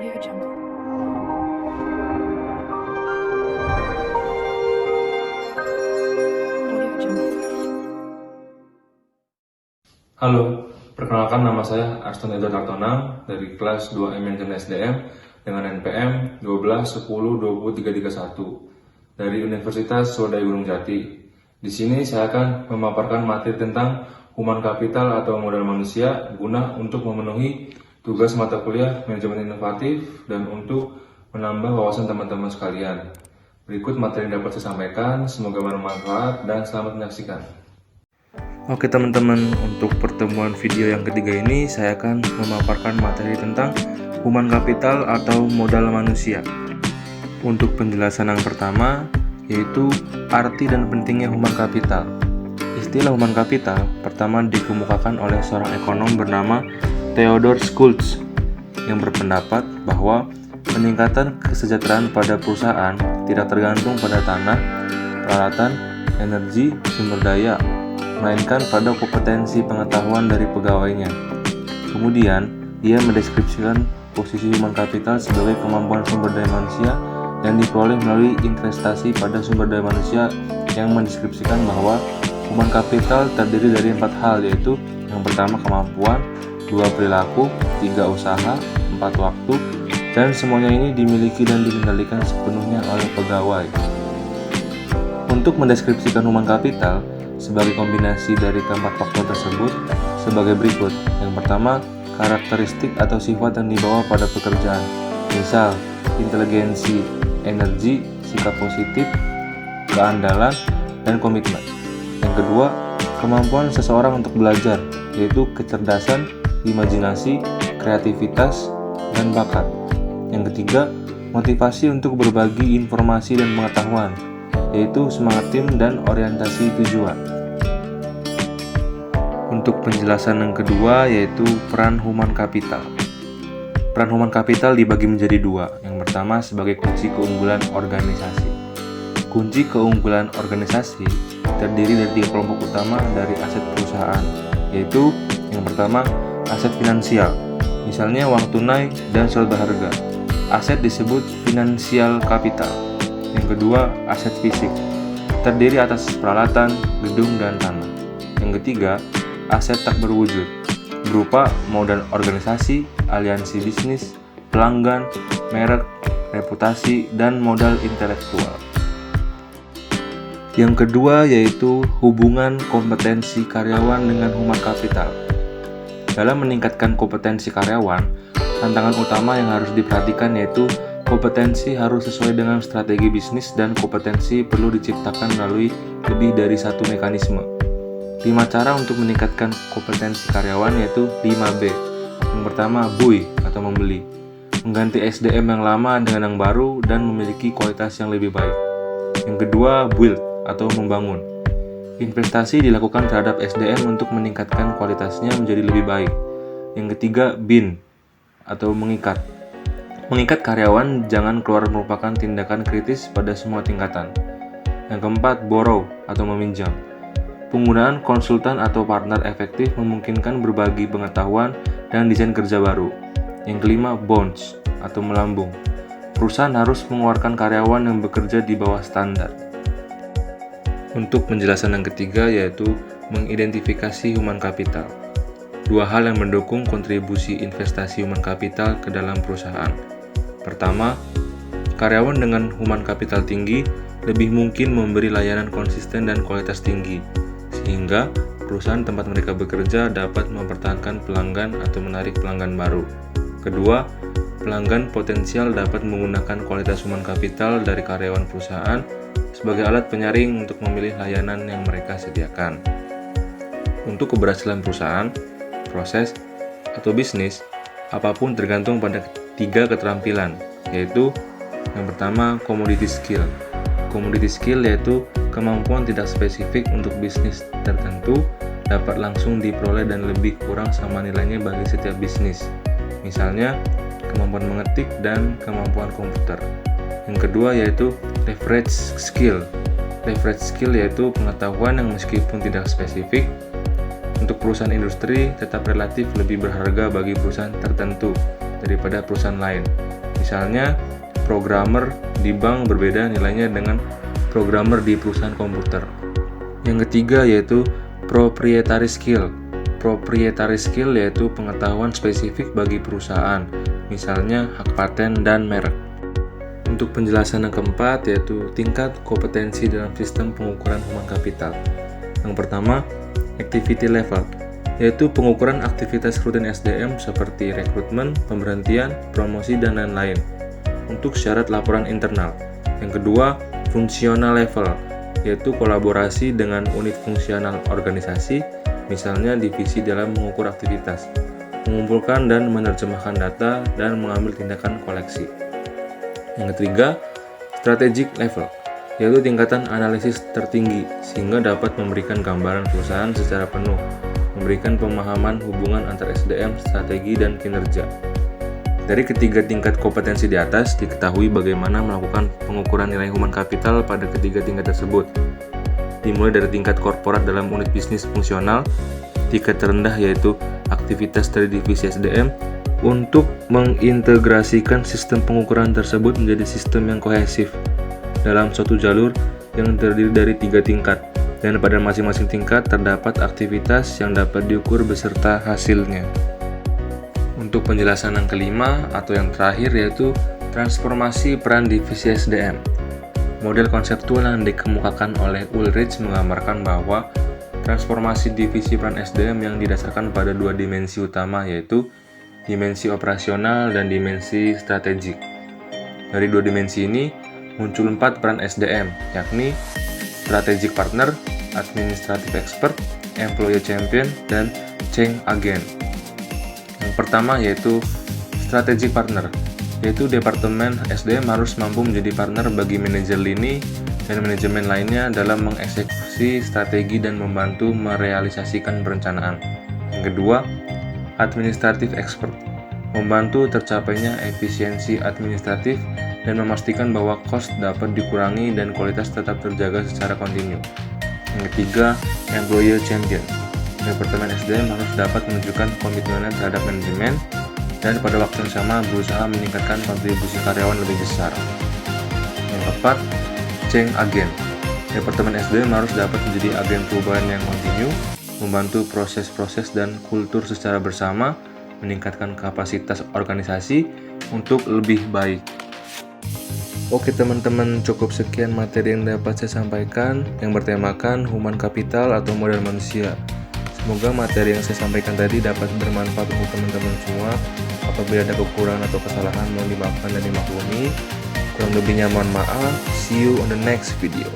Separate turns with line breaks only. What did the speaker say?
Audio Jungle. Audio Jungle.
Halo, perkenalkan nama saya Aston Edward Hartonang dari kelas 2 Manajemen SDM dengan NPM 12102031 dari Universitas Swadaya Gunung Jati. Di sini saya akan memaparkan materi tentang human capital atau modal manusia guna untuk memenuhi tugas mata kuliah manajemen inovatif dan untuk menambah wawasan teman-teman sekalian. Berikut materi yang dapat saya sampaikan, semoga bermanfaat dan selamat menyaksikan. Oke teman-teman, untuk pertemuan video yang ketiga ini saya akan memaparkan materi tentang human capital atau modal manusia. Untuk penjelasan yang pertama, yaitu arti dan pentingnya human capital. Istilah human capital pertama dikemukakan oleh seorang ekonom bernama Theodore Schultz yang berpendapat bahwa peningkatan kesejahteraan pada perusahaan tidak tergantung pada tanah, peralatan, energi, sumber daya, melainkan pada kompetensi pengetahuan dari pegawainya. Kemudian, ia mendeskripsikan posisi human capital sebagai kemampuan sumber daya manusia yang diperoleh melalui investasi pada sumber daya manusia, yang mendeskripsikan bahwa human capital terdiri dari 4 hal, yaitu yang pertama kemampuan, 2 perilaku, 3 usaha, 4 waktu, dan semuanya ini dimiliki dan dikendalikan sepenuhnya oleh pegawai. Untuk mendeskripsikan human capital sebagai kombinasi dari keempat faktor tersebut sebagai berikut. Yang pertama, karakteristik atau sifat yang dibawa pada pekerjaan, misal inteligensi, energi, sikap positif, keandalan, dan komitmen. Yang kedua, kemampuan seseorang untuk belajar, yaitu kecerdasan, imajinasi, kreativitas, dan bakat. Yang ketiga, motivasi untuk berbagi informasi dan pengetahuan, yaitu semangat tim dan orientasi tujuan. Untuk penjelasan yang kedua, yaitu peran human capital. Peran human capital dibagi menjadi 2. Yang pertama sebagai kunci keunggulan organisasi. Kunci keunggulan organisasi terdiri dari 3 kelompok utama dari aset perusahaan, yaitu yang pertama aset finansial, misalnya uang tunai dan surat berharga. Aset disebut financial capital. Yang kedua, aset fisik, terdiri atas peralatan, gedung, dan tanah. Yang ketiga, aset tak berwujud, berupa modal organisasi, aliansi bisnis, pelanggan, merek, reputasi, dan modal intelektual. Yang kedua yaitu hubungan kompetensi karyawan dengan human capital. Dalam meningkatkan kompetensi karyawan, tantangan utama yang harus diperhatikan yaitu kompetensi harus sesuai dengan strategi bisnis dan kompetensi perlu diciptakan melalui lebih dari satu mekanisme. 5 cara untuk meningkatkan kompetensi karyawan yaitu 5B. Yang pertama, buy atau membeli, mengganti SDM yang lama dengan yang baru dan memiliki kualitas yang lebih baik. Yang kedua, build atau membangun. Investasi dilakukan terhadap SDM untuk meningkatkan kualitasnya menjadi lebih baik. Yang ketiga, bind atau mengikat. Mengikat karyawan jangan keluar merupakan tindakan kritis pada semua tingkatan. Yang keempat, borrow atau meminjam. Penggunaan konsultan atau partner efektif memungkinkan berbagi pengetahuan dan desain kerja baru. Yang kelima, bonds atau melambung. Perusahaan harus mengeluarkan karyawan yang bekerja di bawah standar. Untuk penjelasan yang ketiga yaitu mengidentifikasi human capital. 2 hal yang mendukung kontribusi investasi human capital ke dalam perusahaan. Pertama, karyawan dengan human capital tinggi lebih mungkin memberi layanan konsisten dan kualitas tinggi, sehingga perusahaan tempat mereka bekerja dapat mempertahankan pelanggan atau menarik pelanggan baru. Kedua, pelanggan potensial dapat menggunakan kualitas human capital dari karyawan perusahaan sebagai alat penyaring untuk memilih layanan yang mereka sediakan. Untuk keberhasilan perusahaan, proses, atau bisnis, apapun tergantung pada 3 keterampilan, yaitu yang pertama, commodity skill. Commodity skill yaitu kemampuan tidak spesifik untuk bisnis tertentu dapat langsung diperoleh dan lebih kurang sama nilainya bagi setiap bisnis. Misalnya, kemampuan mengetik dan kemampuan komputer. Yang kedua yaitu leverage skill. Leverage skill yaitu pengetahuan yang meskipun tidak spesifik untuk perusahaan industri tetap relatif lebih berharga bagi perusahaan tertentu. daripada perusahaan lain. Misalnya, programmer di bank berbeda nilainya dengan programmer di perusahaan komputer. Yang ketiga yaitu proprietary skill. Proprietary skill yaitu pengetahuan spesifik bagi perusahaan, misalnya hak paten dan merek. Untuk penjelasan yang keempat yaitu tingkat kompetensi dalam sistem pengukuran human capital. Yang pertama, activity level, yaitu pengukuran aktivitas rutin SDM seperti rekrutmen, pemberhentian, promosi, dan lain-lain untuk syarat laporan internal. Yang kedua, functional level, yaitu kolaborasi dengan unit fungsional organisasi, misalnya divisi dalam mengukur aktivitas, mengumpulkan dan menerjemahkan data, dan mengambil tindakan koleksi. Yang ketiga, strategic level, yaitu tingkatan analisis tertinggi sehingga dapat memberikan gambaran perusahaan secara penuh, memberikan pemahaman hubungan antar SDM, strategi, dan kinerja. Dari ketiga tingkat kompetensi di atas, diketahui bagaimana melakukan pengukuran nilai human capital pada ketiga tingkat tersebut. Dimulai dari tingkat korporat dalam unit bisnis fungsional, tingkat terendah yaitu aktivitas dari divisi SDM, untuk mengintegrasikan sistem pengukuran tersebut menjadi sistem yang kohesif dalam suatu jalur yang terdiri dari 3 tingkat, dan pada masing-masing tingkat terdapat aktivitas yang dapat diukur beserta hasilnya. Untuk penjelasan yang kelima atau yang terakhir yaitu transformasi peran divisi SDM. Model konseptual yang dikemukakan oleh Ulrich menggambarkan bahwa transformasi divisi peran SDM yang didasarkan pada 2 dimensi utama yaitu dimensi operasional dan dimensi strategik. Dari 2 dimensi ini muncul 4 peran SDM, yakni strategic partner, administrative expert, employee champion, dan change agent. Yang pertama yaitu strategic partner, yaitu departemen SDM harus mampu menjadi partner bagi manajer lini dan manajemen lainnya dalam mengeksekusi strategi dan membantu merealisasikan perencanaan. Yang kedua, administrative expert, membantu tercapainya efisiensi administratif dan memastikan bahwa cost dapat dikurangi dan kualitas tetap terjaga secara kontinu. Yang ketiga, employee champion, departemen SDM harus dapat menunjukkan komitmennya terhadap manajemen dan pada waktu yang sama berusaha meningkatkan kontribusi karyawan lebih besar. Yang keempat, change agent, departemen SDM harus dapat menjadi agen perubahan yang kontinu, membantu proses-proses dan kultur secara bersama, meningkatkan kapasitas organisasi untuk lebih baik. Oke teman-teman, cukup sekian materi yang dapat saya sampaikan yang bertemakan human capital atau modal manusia. Semoga materi yang saya sampaikan tadi dapat bermanfaat untuk teman-teman semua. Apabila ada kekurangan atau kesalahan mohon dimaafkan dan dimaklumi. Kurang lebihnya mohon maaf. See you on the next video.